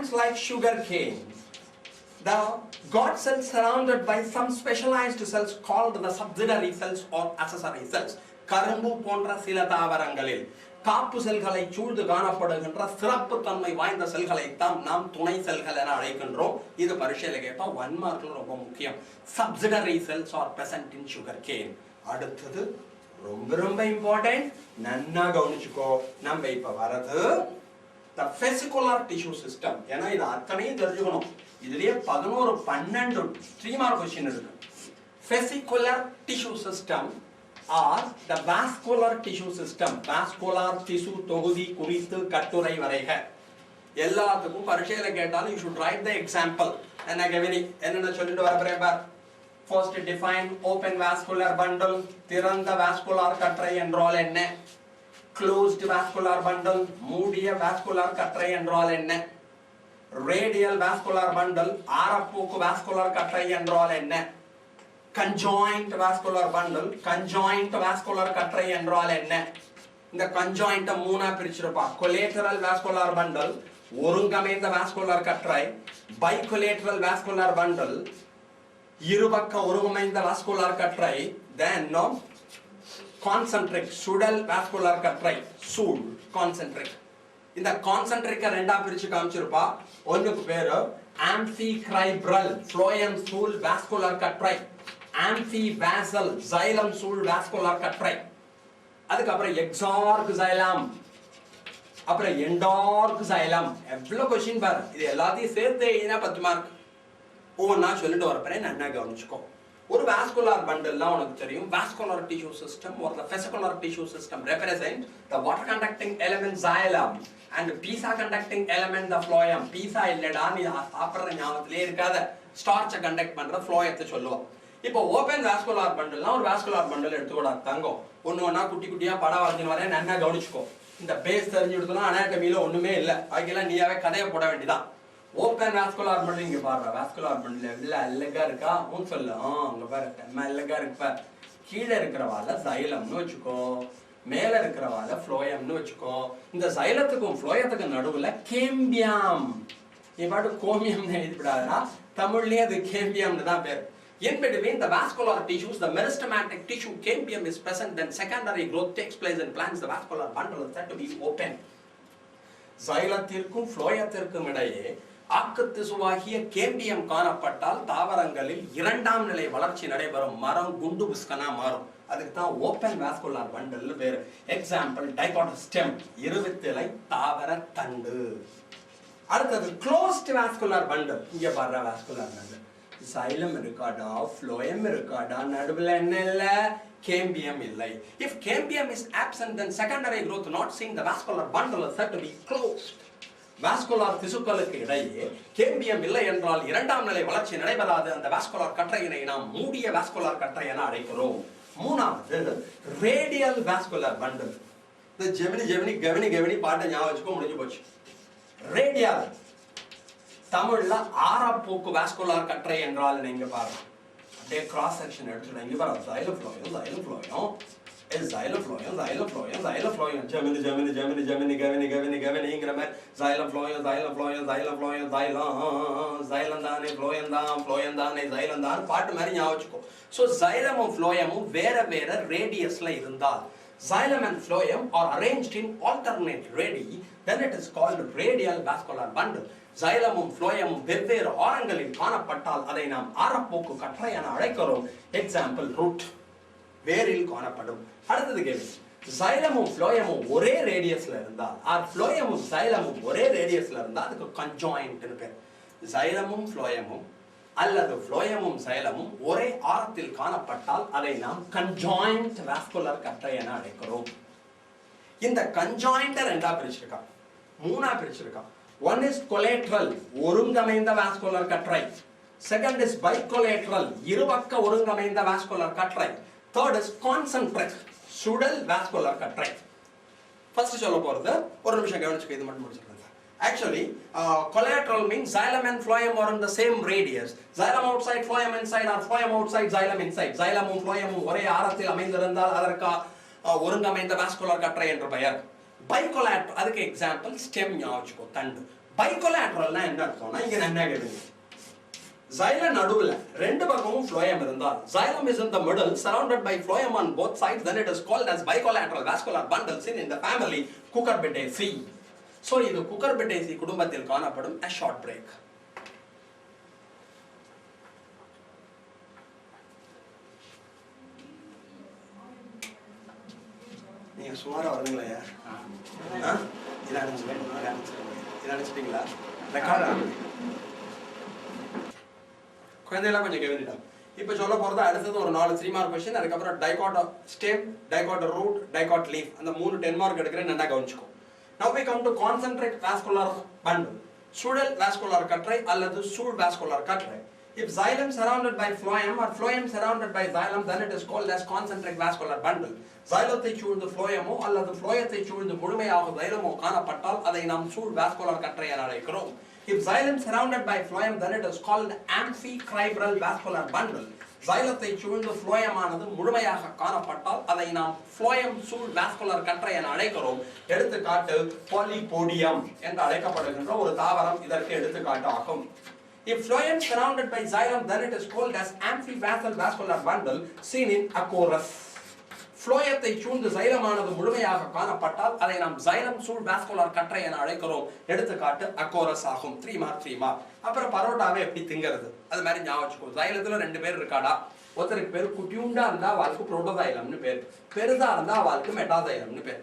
plants like sugar cane, the God cells surrounded by some specialized cells called the subsidiary cells or accessory cells. கரும்பு போன்ற சில தாவரங்களில் காப்பு செல்களை சூழ்ந்து காணப்படுகின்ற சிறப்பு தன்மை வாய்ந்த செல்களை தான் நாம் துணை செல்கள் என அழைக்கின்றோம். இது பரீட்சையில கேட்டா 1 மார்க்ல ரொம்ப முக்கியம். Subsidiary cells are present in sugar cane. அடுத்தது ரொம்ப ரொம்ப இம்பார்ட்டன்ட், நன்னா கவனிச்சுக்கோ. நம்ம இப்ப வரது the vesicular tissue system. ஏன்னா இது அத்தனையும் தெரிஞ்சுக்கணும். இதுலயே 11 12 3 மார்க் क्वेश्चन இருக்கு. Vesicular tissue system or the vascular tissue system. vascular tissue தொகுதி குறித்து கட்டுரை வரைக. எல்லாத்துக்கும் பரீட்சையில கேட்டாலும் you should write the example. என்ன கவனி, என்னென்ன சொல்லிட்டு வரப்போறேன் பார். First define open vascular bundle. திறந்த vascular கற்றை என்றால் என்ன? Closed vascular bundle. மூடிய vascular கற்றை என்றால் என்ன? Radial vascular bundle. ஆரப்போக்கு vascular கற்றை என்றால் என்ன? Conjoint vascular bundle. conjoint vascular கற்றை என்றால் என்ன? இந்த conjoint மூணா பிரிச்சிருப்பா. collateral vascular bundle ஒருங்கமைந்த vascular கற்றை, bicollateral vascular bundle இருபக்க ஒருங்கமைந்த vascular கற்றை, then no concentric சுடல் vascular கற்றை, சூழ் concentric. இந்த concentric ரெண்டா பிரிச்சு காமிச்சிருப்பா. ஒண்ணுக்கு பேரு amphicribral phloem சூழ் vascular கற்றை, amphivasal xylem சூழ் vascular கற்றை. அதுக்கு அப்புறம் exarch xylem, அப்புறம் endarch xylem. எவ்வளவு क्वेश्चन பாரு. இது எல்லாத்தையும் சேர்த்து எழுதினா 10 மார்க். ஒவ்வொன்றா சொல்லிட்டு வரப்பறேன், நன்னா கவனிச்சுக்கோ. ஒரு vascular bundle உனக்கு தெரியும். vascular tissue system or the vesicular tissue system represent the water conducting element xylem and pisa conducting element the phloem. pisa இல்லடா நீ சாப்பிடுற ஞாபகத்திலே இருக்காத, starch கண்டக்ட் பண்ற phloem சொல்லுவோம். இப்போ ஓபன் vascular bundle ஒரு vascular bundle எடுத்துக்கோடா தங்கம். ஒண்ணா குட்டி குட்டியா படம் வரைஞ்சின்னு வரேன், நன்னா கவனிச்சுக்கோ. இந்த பேஸ் தெரிஞ்சு எடுத்தோம்னா அனாட்டமியில ஒண்ணுமே இல்ல, அதுக்கெல்லாம் நீயாவே கதையை போட வேண்டியதான். ஓபன் vascular bundle இங்க பாரு. vascular bundle எவ்வளவு அழகா இருக்கா உன் சொல்லு. அங்க பாரு நம்ம அழகா இருக்கு பாரு. கீழே இருக்கிறவால xylemனு வச்சுக்கோ, மேல இருக்கிறவால phloemனு வச்சுக்கோ. இந்த xylத்துக்கும் phloemத்துக்கும் நடுவுல cambium. இவாடு கோமியம்னு எழுதிவிடாதா, தமிழ்லயே அது cambiumனு தான் பேர். In between the vascular tissues, the meristematic tissue cambium is present. Then secondary growth takes place in plants. The vascular bundle is said to be open. xylத்திற்கும் phloemத்திற்கும் இடையே ஆக்கத்திசுவாகிய கேம்பியம் காணப்பட்டால் தாவரங்களில் இரண்டாம் நிலை வளர்ச்சி நடைபெறும். மரம் குண்டு புஷ்கனா மாறும். அதுக்கு தான் ஓபன் vascular bundle பேரு. எக்ஸாம்பிள் டைகாட் ஸ்டெம், இருவித்திலை தாவர தண்டு. அடுத்தது க்ளோஸ்ட் vascular bundle. இங்க பாரு vascular bundle. xylem இருக்காடா, phloem இருக்காடா, நடுவுல என்ன இல்ல, cambium இல்லை. If cambium is absent, then secondary growth not seen. The vascular bundle is said to be closed. vascular திசுக்களுக்கு இடையே கேம்பியம் இல்லை என்றால் இரண்டாம் நிலை வளர்ச்சி நடைபெறாது. அந்த vascular கற்றையினை நாம் மூடிய vascular கற்றை என அழைக்கிறோம். மூணாவது radial vascular bundle. இந்த ஜெமினி கவனி பாட்டை ஞாபகம் வச்சுக்கோ, முடிஞ்சு போச்சு. radial தமிழ்ல ஆரப்போக்கு vascular கற்றை என்றால் நீங்க பாருங்க. அப்படியே கிராஸ் செக்ஷன் எடுத்துட்டு இங்க பாருங்க. xylem phloem ஜெமினி கவனிங்கிற மாதிரி xylem phloem தானே phloem தானே பாட்டு மாதிரி ஞாபகம் வச்சுக்கோ. ஸோ xylem-உம் phloem-உம் வேற வேற ரேடியஸ்ல இருந்தால், xylem and phloem are arranged in alternate radii, then it is called radial vascular bundle. xylem-உம் phloem-உம் வெவ்வேறு ஆரங்களில் காணப்பட்டால் அதை நாம் ஆரப்போக்கு கற்றை என அழைக்கிறோம். எக்ஸாம்பிள் ரூட், வேரில் காணப்படும். அடுத்தது கேள்வி, xylem-உம் phloem-உம் ஒரே ரேடியஸ்ல இருந்தால், ஆர் phloem-உம் xylem-உம் ஒரே ரேடியஸ்ல இருந்தால் அதுக்கு conjoint பேர். xylem-உம் phloem-உம் அல்லது phloem-உம் xylem-உம் ஒரே ஆரத்தில் காணப்பட்டால் அதை நாம் conjoint vascular கற்றை என அழைக்கிறோம். இந்த conjoint ரெண்டா பிரிச்சிருக்கான், மூணா பிரிச்சிருக்கான். One is collateral ஒருங்கமைந்த vascular கற்றை. Second is bicollateral இருபக்க ஒருங்கமைந்த vascular கற்றை. Third is concentric சுடல் vascular கற்றை. First சொல்ல போறது ஒரு நிமிஷம் கவனிச்சுக்க, இது மட்டும் முடிச்சிருக்கேன். Actually, collateral means xylem and phloem are in the same radius. Xylem outside, phloem inside, or phloem outside, xylem inside. xylem-உம் phloem-உம் ஒரே ஆரத்தில் அமைந்திருந்தால் அதற்கு ஒருங்கமைந்த vascular கற்றை என்று பெயர். bicollateral அதுக்கு எக்ஸாம்பிள் ஸ்டெம் ஞாபகம் வச்சுக்கோ, தண்டு. பைகோலாட்ரல்னா என்ன அர்த்தம்னா இங்க என்ன கேளுங்க. xylem நடுவுல ரெண்டு பக்கமும் phloem இருந்தால் xylem is in the middle surrounded by phloem on both sides, then it is called as bicollateral vascular bundle seen in the family Cucurbitaceae. So இது Cucurbitaceae குடும்பத்தில் காணப்படும் a short break. நீங்க சுமாரா வருங்களா? இத அனுப்பிச்சிட்டீங்களா? ரெக்கார்ட் குழந்தையெல்லாம் கொஞ்சம் கவனிட்டோம். இப்போ சொல்ல போகிறது அடுத்தது ஒரு 4 3 மார்க் கொஸ்டின், அதுக்கப்புறம் dicot stem, dicot root, dicot leaf, அந்த 3 10 மார்க் எடுக்கிறேன், நல்லா கவனிச்சுக்கோ. Now we come to concentric vascular bundle, சூழல் வாஸ்குலர் கற்றை அல்லது சூழ் வாஸ்குலர் கற்றை. If xylem surrounded by phloem or phloem surrounded by xylem, then it is called as concentric vascular bundle. xylத்தை சூழ்ந்து phloemோ அல்லது phloemத்தை சூழ்ந்து முழுமையாக xylemo காணப்பட்டால் அதை நாம் சூழ் வாஸ்குலர் கற்றை என அழைக்கிறோம். If xylem surrounded by phloem, then it is called amphicribral vascular bundle. xylத்தை சூழ்ந்து phloem ஆனது முழுமையாக காணப்பட்டால் அதை நாம் phloem சூழ் வாஸ்குலர் கற்றை என அழைக்கிறோம். எடுத்துக்காட்டு பாலிபோடியம் என்று அழைக்கப்படுகின்ற ஒரு தாவரம் இதற்கு எடுத்துக்காட்டு ஆகும். If phloem surrounded by xylem, then it is called as amphivasal vascular bundle seen in Acorus. phloemத்தை சூழ்ந்து xylem ஆனது முழுமையாக காணப்பட்டால் அதை நாம் xylem சூழ் வாஸ்குலர் கற்றை என அழைக்கிறோம். எடுத்துக்காட்டு Acorus ஆகும். 3 மார்க் 3 மார்க். அப்புறம் பரோட்டாவை எப்படி திங்கிறது அது மாதிரி ஞாபகம் வச்சுக்கோ. xylத்துல 2 பேர் இருக்காடா. ஒருத்தருக்கு பேர் குட்டியூண்டா இருந்தா அவளுக்கு புரோட்டோசைலம்னு பேர், பெருசா இருந்தா அவளுக்கு மெட்டாசைலம்னு பேர்.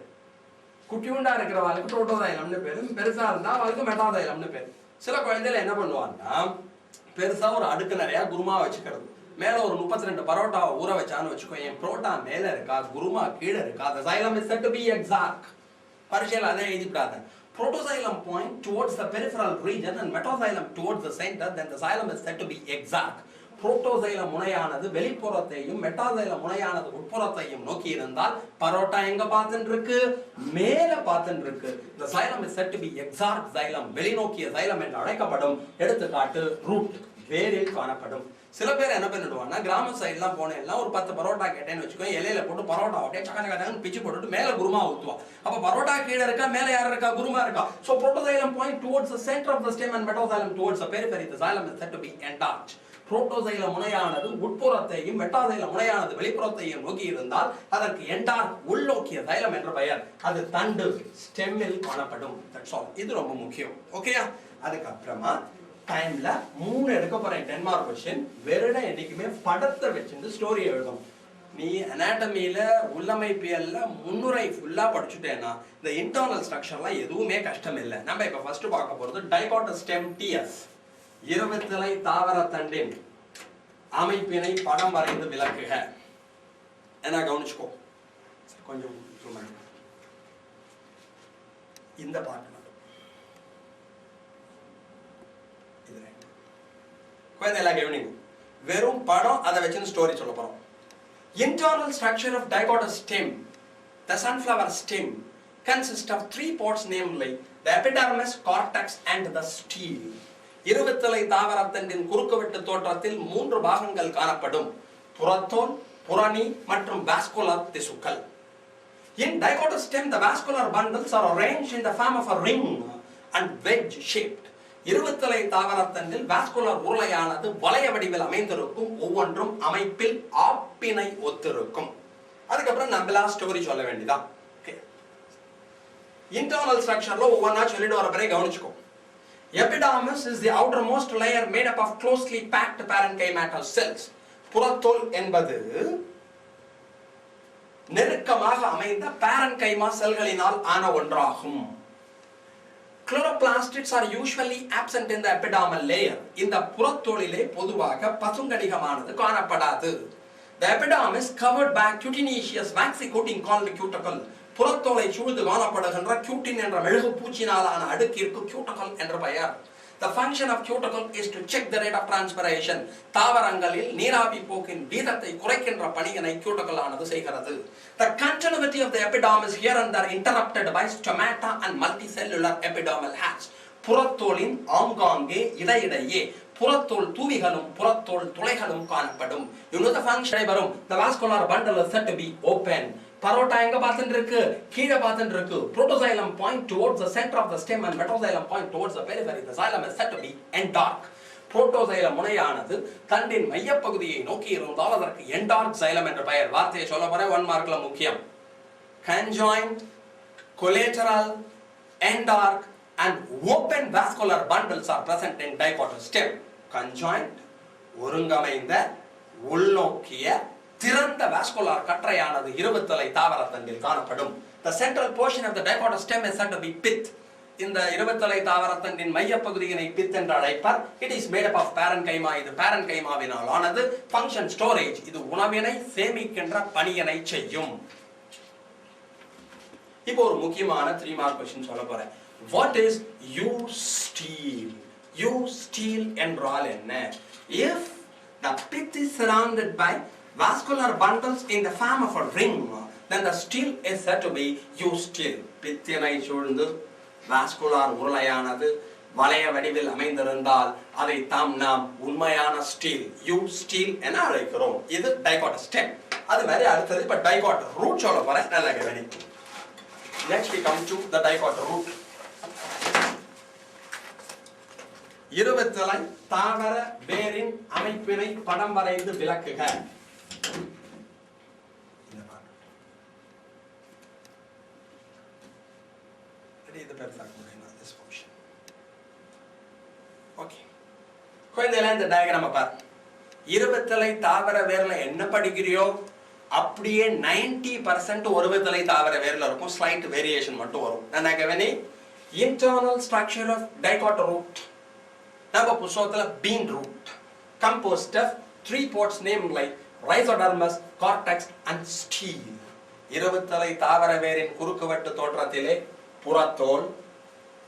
குட்டியூண்டா இருக்கிறவளுக்கு புரோட்டோசைலம்னு பேரு, பெருசா இருந்தா அவளுக்கு மெட்டாசைலம்னு பேர். சில குழந்தைகள் என்ன பண்ணுவாங்கன்னா பெருசா ஒரு அடுக்கு நிறைய குருமா வச்சுக்கிறது, மேல ஒரு 32 பரோட்டாவை ஊற வச்சான்னு வச்சுக்கோ. என் புரோட்டா மேல இருக்கா, குருமா கீழே இருக்கா. The xylem is said to be exact. பரிசையில் அதே எழுதிவிடாத. Protoxylem point towards the peripheral region and metaxylem towards the center, then the xylem is said to be exact. Protoxylem முனையானது வெளிப்புறத்தையும் மெட்டாசைலம் முனையானது உட்புறத்தையும் நோக்கி இருந்தால் பரோட்டா எங்க பார்த்துட்டு இருக்கு, மேல பார்த்துட்டு இருக்கு. இந்த xylem is said to be exact xylem, வெளிநோக்கிய xylem என்று அழைக்கப்படும். எடுத்துக்காட்டு ரூட், வேரில் காணப்படும். சில பேர் என்ன பண்ணிடுவாங்கன்னா கிராம சைட்லாம் போனேன்னா ஒரு 10 பரோட்டா கேட்டேன்னு வச்சுக்கோ, இலையில போட்டு பரோட்டா அப்படியே சக்கச்சக்கன்னு பிச்சு போட்டுட்டு மேல குருமா ஊத்துவா. அப்ப பரோட்டா கீழே இருக்கா, மேல யார் இருக்கா, குருமா இருக்கா. So protoxylem point towards the center of the stem and metaxylem towards the periphery. The xylem is said to be enlarged. Protoxylem முனையானது உட்புறத்தையும் மெட்டாசைலம் முனையானது வெளிப்புறத்தையும் நோக்கி இருந்தால் அதற்கு என்டார் உள்நோக்கிய சைலம் என்ற பெயர். அது தண்டு ஸ்டெம்மில் காணப்படும். That's all. இது ரொம்ப முக்கியம். ஓகேயா? அதுக்கப்புறமா டைம்ல 3 எடுக்க போறேன் 10 மார்க் क्वेश्चन. வெறுட என்னைக்குமே படத்தை வச்சிருந்து ஸ்டோரி எழுதணும். நீ அனாட்டமியில உள்ளமைப்பியல்ல முன்னுரை ஃபுல்லா படிச்சுட்டேன்னா இந்த இன்டர்னல் ஸ்ட்ரக்சர்லாம் எதுவுமே கஷ்டம் இல்லை. நம்ம இப்ப ஃபர்ஸ்ட் பார்க்க போறது டைகாட் ஸ்டெம் டிஎஸ், இருபத்திலை தாவர தண்டின் அமைப்பினை படம் வரைந்து விளக்குக. என்ன கவனிச்சுக்கோ கொஞ்சம். இந்த பாட்டு குழந்தைலாம் கவனிங்க. வெறும் படம் அதை வச்சு ஸ்டோரி சொல்ல போறோம். Internal structure of dicotyl stem, the sunflower stem, consists of 3 parts, namely the epidermis, cortex and the stele. இருபத்திலை தாவரத்தண்டின் குறுக்குவெட்டு தோற்றத்தில் 3 பாகங்கள் காணப்படும்: புறத்தோல், புறணி மற்றும் வாஸ்குலர் திசுக்கள். In dicotyl stem, the vascular bundles are arranged in the form of a ring and wedge shaped. இருபத்திலை தாவரத்தண்டில் vascular உருளையானது வளைய வடிவில் அமைந்திருக்கும். ஒவ்வொன்றும் அமைப்பில் ஆப்பினை ஒத்திருக்கும். அதுக்கப்புறம் நம்மளா ஸ்டோரி சொல்ல வேண்டியதா. இன்டர்னல் ஸ்ட்ரக்சர்ல ஒவ்வொன்றா சொல்லிட்டு வர பிறகு கவனிச்சுக்கோ. Epidermis is the outermost layer made up of closely packed parenchymatous cells. புறத்தோல் என்பது நெருக்கமாக அமைந்த parenchyma செல்களினால் ஆன ஒன்றாகும். Chloroplastids are usually absent in the epidermal layer. இந்த புறத்தோலிலே பொதுவாக பசுங்கடிகமானது காணப்படாது. The epidermis covered by cutaneous waxy coating called cuticle. புறத்தோலை சூழ்ந்து காணப்படுகின்ற கியூட்டின் என்ற மெழுகு பூச்சினாலான அடுக்கிற்கு cuticle என்ற பெயர். The function of cuticle is to check the rate of transpiration. தாவரங்களில் நீராவி போக்கின் வீதத்தை குறைக்கின்ற பணியினை cuticle ஆனது செய்கிறது. The continuity of the epidermis here and there interrupted by stomata and multicellular epidermal hairs. புறத்தோலின் ஆங்காங்கே இடையிடையே புறத்தோல் தூவிகளும் புறத்தோல் துளைகளும் காணப்படும். You know the function வரும். The vascular bundle is said to be open. Parotta எங்க பார்த்துட்டு இருக்கு? கீழே பார்த்துட்டு இருக்கு. Protoxylem point towards the center of the stem and metaxylem point towards the periphery. The xylem is said to be endark. Protoxylem முனையானது தண்டின் மையப்பகுதியை நோக்கி இருந்தால் அதற்கு எண்டார்க் சைலம் என்ற பெயர். வார்த்தையை சொல்ல போறேன், 1 மார்க்ல முக்கியம். Conjoined, collateral, endark and open vascular bundles are present in dichotomous stem. Conjoined, ஒருங்கமைந்த, உள்நோக்கிய, திறந்த வாஸ்குலர் கற்றையானது இருபத்தலை தாவரத்தண்டில் காணப்படும். The central portion of the dichotomous stem is said to be pith. இந்த இருபத்தலை தாவரத்தண்டின் மையப்பகுதியினை பித் என்று அழைப்பர். It is made up of parenchyma. இது parenchymaவினால் ஆனது. Function storage. இது உணவினை சேமிக்கின்ற பணியினை செய்யும். இப்போ ஒரு முக்கியமான 3 மார்க் क्वेश्चन சொல்ல போறேன். What is U-stele? U-stele என்றால் என்ன? If the pith is surrounded by vascular bundles in the form of a ring, then the stele is said to be U-stele. பித்தினை சூழ்ந்து வாஸ்குலர் உருளையானது வளைய வடிவில் அமைந்திருந்தால் அதை நாம் உண்மையான ஸ்டீல், U-stele என அழைக்கிறோம். இது டைகாட் ஸ்டெம். அது மாதிரி அடுத்தது இப்ப டைகாட் ரூட் சொல்ல போறேன். நல்லா கவனி. Next we come to the dicot root. இருபத்தலை தாவர வேரின் அமைப்பினை படம் வரைந்து விளக்குக. இது பெருசாக முடியுமா this portion? Okay. குழந்தைகளே இந்த டயகிராமை பாரு. இருபத்தலை தாவர வேர்ல என்ன படிக்கிறியோ அப்படியே 90% ஒருவித்தலை தாவர வேர்ல இருக்கும். ஸ்லைட் வேரியேஷன் மட்டும் வரும். என்ன கவனி? Internal structure of dicot root. நம்ம புத்தகத்துல bean root composed of 3 parts named like rhizodermis, cortex and stele. இருபத்தலை தாவர வேரின் குறுக்குவெட்டு தோற்றத்திலே புறத்தோல்,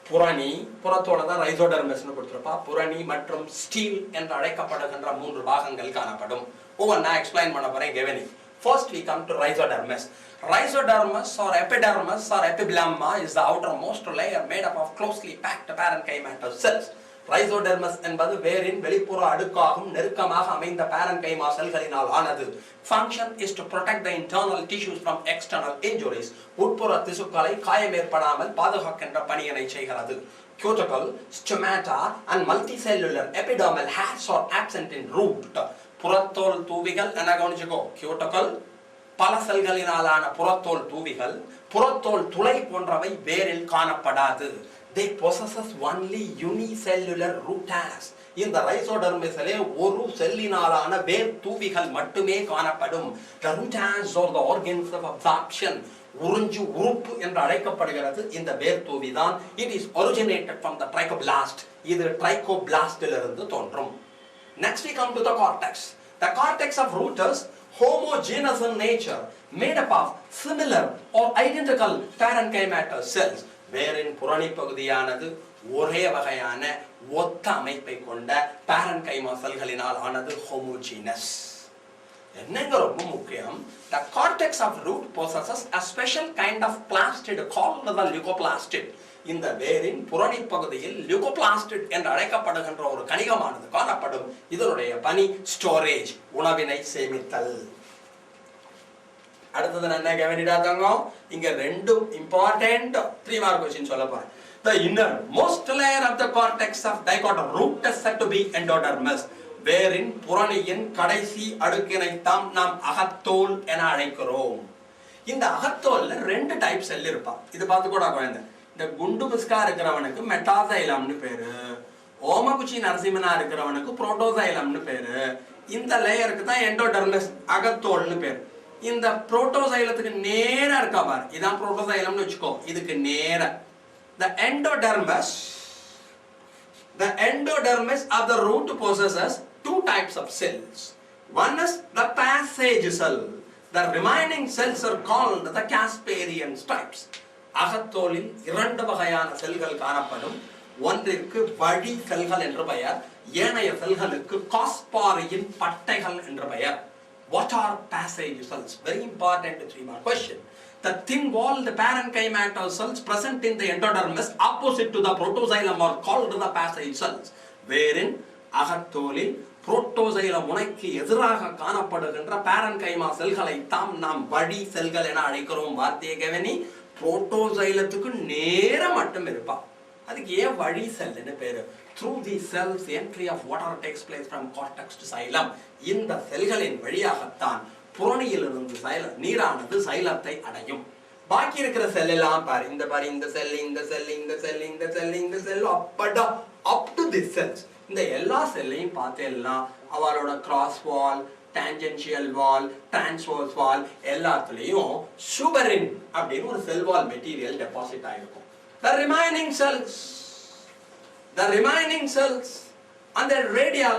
புரணி, புறத்தோலை தான் ரைசோடர்மஸ்னு கொடுத்திருப்பா, புரணி மற்றும் ஸ்டீல் என்று அழைக்கப்படுகின்ற 3 பாகங்கள் காணப்படும். ஒவ்வொன்றா எக்ஸ்பிளைன் பண்ண போறேன். கவனி. First we come to rhizodermis. Rhizodermis or epidermis or epiblamma is the outermost layer made up of closely packed parenchymatous cells. Rhizodermis என்பது வேரின் வெளிப்புற அடுக்காகும் நெருக்கமாக அமைந்த parenchyma செல்களினால் ஆனது. Function is to protect the internal tissues from external injuries. உட்புற திசுக்களை காயம் ஏற்படாமல் பாதுகாக்கின்ற பணியினை செய்கிறது. Cuticle, stomata and multicellular epidermal hairs are absent in root. புறத்தோல் தூவிகள் என்ன கவனிச்சுக்கோ. கியூட்டிகல் பல செல்களினாலான புறத்தோல் தூவிகள், புறத்தோல் துளை போன்றவை வேரில் காணப்படாது. They possesses only unicellular root hairs. இந்த ரைசோடர்மிஸிலே ஒரு செல்லினாலான வேர் தூவிகள் மட்டுமே காணப்படும். The root hairs are the organs of absorption. உறிஞ்சு உறுப்பு என்று அழைக்கப்படுகிறது இந்த வேர் தூவிதான். It is originated from the trichoblast. இது ட்ரைகோபிளாஸ்டிலிருந்து தோன்றும். Next we come to the cortex. The cortex of root is homogeneous in nature, made up of similar or identical parenchymatous cells. வேரின் புரணி பகுதியானது ஒரே வகையான ஒத்த அமைப்பை கொண்ட parenchyma செல்களினால் ஆனது homogeneous. என்னங்க ரொம்ப முக்கியம்? The cortex of root possesses a special kind of plastid called the leucoplastid. இந்த வேரின் புரணி பகுதியில் லியூகோபிளாஸ்டிட் என்று அழைக்கப்படுகின்ற ஒரு கணிகமானது காணப்படும். இதனுடைய பணி ஸ்டோரேஜ், உணவினை சேமித்தல். அடுத்தது என்ன கவனிடாதங்க, இங்க ரெண்டும் இம்பார்ட்டன்ட் 3 மார்க் क्वेश्चन சொல்ல போறேன். The innermost layer of the cortex of dicot root is said to be endodermis. வேரின் புரணியின் கடைசி அடுக்கினை தான் நாம் அகத்தோல் என அழைக்கிறோம். இந்த அகத்தோல்ல 2 டைப் செல் இருப்பா. இது பார்த்து கூட குழந்தை. இந்த குண்டு பிஸ்கா இருக்கிறவனுக்கு மெட்டாசைலம்னு பேரு, ஓமகுச்சி நரசிம்மனா இருக்கிறவனுக்கு புரோட்டோசைலம்னு பேரு. இந்த லேயருக்கு தான் எண்டோடெர்மிஸ் அகத்தோல்னு பேரு. இந்த புரோட்டோசைலத்துக்கு நேரா இருக்கா பாரு, இதான் புரோட்டோசைலம்னு வச்சுக்கோ. இதுக்கு நேரா the endodermis of the root possesses 2 types of cells. One is the passage cell. The remaining cells are called the Casparian stripes. அகத்தோலில் 2 வகையான செல்கள் காணப்படும். ஒன்றிற்கு வழி செல்கள் என்று பெயர், ஏனைய செல்களுக்கு காஸ்பாரியின் பட்டைகள் என்று பெயர். What are passage cells? Very important 3-mark question. The thin-walled parenchymatous cells present in the endodermis opposite to the protoxylem are called the passage cells. வேரின் அகத்தோலில் புரோட்டோசைல முனைக்கு எதிராக காணப்படுகின்ற பேரன்கைமா செல்களை தாம் நாம் வழி செல்கள் என அழைக்கிறோம். வார்த்தையை கவனி, புரோட்டோசைலத்துக்கு நேர மட்டும் இருப்பா, அதுக்கு ஏன் வழி செல்லுன்னு பேரு. Through these cells, the entry of water takes place from cortex to xylem. இந்த செல்களின் வழியாகத்தான் புறணியிலிருந்து நீரானது சைலத்தை அடையும். பாக்கி இருக்கிற செல் எல்லாம் பாரு, இந்த பாரு, இந்த செல், இந்த செல், இந்த செல், இந்த செல், இந்த செல், அப்படா அப் டு திஸ் செல்ஸ். இந்த எல்லா செல்லையும் பார்த்தேன்னா அவரோட கிராஸ் வால், டான்ஜென்ஷியல் வால், டிரான்ஸ்வர்ஸ் வால் எல்லாத்துலயும் சுபரின் அப்படின்னு ஒரு செல் வால் மெட்டீரியல் டெபாசிட் ஆயிருக்கும். The remaining cells on the radial,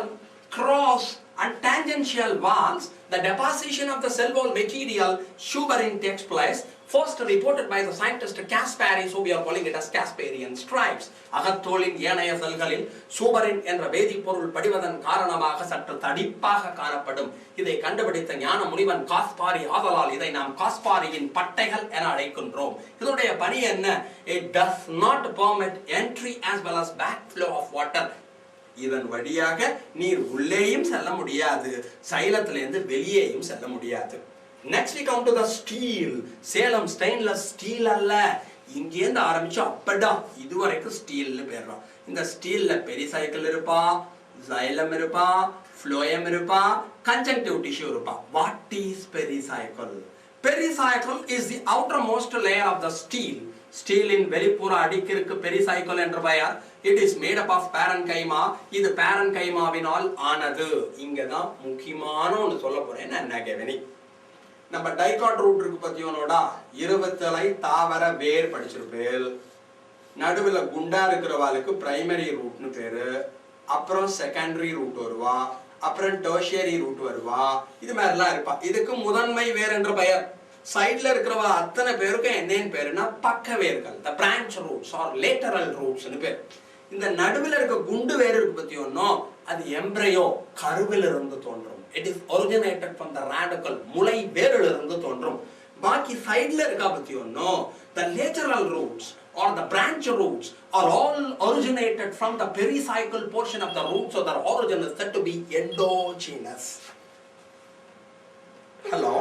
cross and tangential walls, the deposition of the cell wall material suberin takes place, first reported by the scientist Kaspari, so we are calling it as Kasparian stripes. அகத்தோலின் ஏனைய செல்களில் சூபரின் என்ற வேதிப்பொருள் படிவதன் காரணமாக சற்று தடிப்பாக காணப்படும். இதை கண்டுபிடித்த ஞான முனிவன் காஸ்பாரி ஆதலால் இதை நாம் காஸ்பாரியின் பட்டைகள் என அழைக்கின்றோம். இதனுடைய பணி என்ன? It does not permit entry as well as backflow of water. இதன் வழியாக நீர் உள்ளேயும் செல்ல முடியாது, சைலத்திலிருந்து வெளியேயும் செல்ல முடியாது. Next we come to the steel. Salem stainless steel அல்ல, இங்கேருந்து ஆரம்பிச்சு அப்படா இதுவரைக்கும் ஸ்டீல்னு பேர்றோம். இந்த ஸ்டீல்ல பெரிசைக்கிள் இருப்பா, xylem இருப்பா, phloem இருப்பா, conjunctive tissue இருப்பா. What is pericycle? Pericycle is the outermost layer of the steel. ஸ்டீலின் வெளிப்புற அடுக்கிற்கு பெரிசைக்கிள் என்று பெயர். It is made up of parenchyma. இது parenchymaவினால் ஆனது. இங்கதான் முக்கியமான ஒன்று சொல்ல போறேன். என்ன கவனி, நம்ம டைகாட் ரூட் இருக்கு பத்தியோனோடா, 20 தாவர வேர் படிச்சிருப்பேன். நடுவுல குண்டா இருக்கிறவாளுக்கு பிரைமரி ரூட்னு பேரு, அப்புறம் செகண்டரி ரூட் வருவா, அப்புறம் டெர்ஷியரி ரூட் வருவா, இது மாதிரிலாம் இருப்பா. இதுக்கு முதன்மை வேர் என்ற பெயர். சைட்ல இருக்கிறவா அத்தனை பேருக்கும் என்னன்னு பேருன்னா பக்க வேர்கள், the branch roots or lateral roots னு பேர். இந்த நடுவுல இருக்க குண்டு வேர் இருக்கு பத்தியோனோ, அது எம்ப்ரையோ, கருவில இருந்து தோன்றும். It is originated from the radical, முளை வேரில் இருந்து தோன்றும். பாக்கி சைடுல இருக்கா பத்தியோனோ, the lateral roots or the branch roots are all originated from the pericycle portion of the root, so their origin is said to be endogenous. Hello,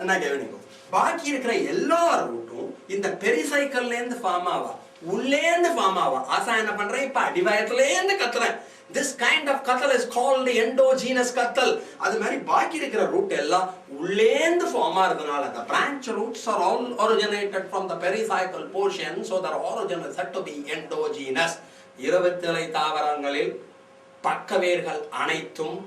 என்ன கேவனிங்க, பாக்கி இருக்கிற எல்லா ரூட்டும் இந்த பெரிசைக்கிள்ல இருந்து ஃபார்ம் ஆவா, உள்ளேந்து ஃபார்ம் ஆவா. ஆசா என்ன பண்றேன், இப்ப அடிவயத்துல இருந்து கத்துறேன். This kind of கத்தல் is called endogenous கத்தல். அது மாதிரி பாக்கி இருக்கிற ரூட் எல்லாம் உள்ளேந்து form ஆறதுனால the branch roots are all originated from the pericycle portion, so their origin is said to be endogenous. 27 தாவரங்களில் பக்க வேர்கள் அனைத்தும்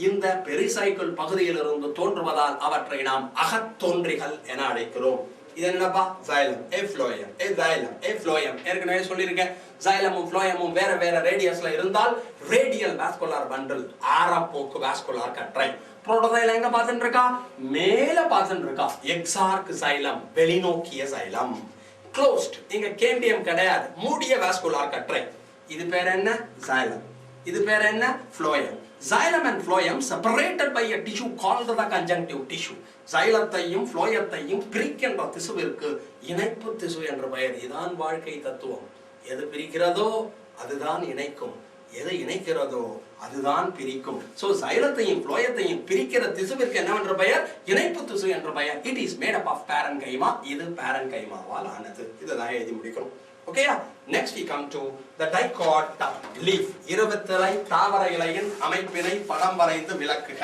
இந்த பெரிசைக்கிள் பகுதியிலிருந்து தோன்றுவதால் அவற்றை நாம் அகத்தோன்றிகள் என அழைக்கிறோம். இது என்னப்பா? xylem, phloem, xylem, phloem. ஏற்கனவே சொல்லியிருக்கேன், xylem-உம் phloem-உம் வேற வேற ரேடியஸ்ல இருந்தால் ரேடியல் வாஸ்குலர் பண்டில், ஆரப்போக்கு வாஸ்குலர் கற்றை. புரோட்டோசைலம் எங்க பார்த்துட்டு இருக்கா? மேல பார்த்துட்டு இருக்கா. Exarch xylem, வெளிநோக்கிய xylem. க்ளோஸ்ட், இங்க கேம்பியம் கிடையாது, மூடிய வாஸ்குலர் கற்றை. இது பேர் என்ன? xylem. இது பேர் என்ன? phloem. Xylem and phloem separated by a tissue called the conjunctive tissue. xylem-த்தையும் phloem-த்தையும் பிரிக்கின்ற திசுவிற்கு இணைப்பு திசு என்ற பெயர். இதான் வாழ்க்கை தத்துவம். எது பிரிக்கிறதோ அதுதான் இணைக்கும், எது இணைக்கிறதோ அதுதான் பிரிக்கும். சோ xylem-த்தையும் phloem-த்தையும் பிரிக்கிற திசுவிற்கு என்னவென்ற பெயர்? இணைப்பு திசு என்ற பெயர். It is made up of parenchyma. இது parenchymaவால் ஆனது. இதுதான் எழுதி முடிக்கணும். Okay, next we come to the dicot leaf. 27 தாவர இலையின் அமைப்பினை படம் வரைந்து விளக்குக.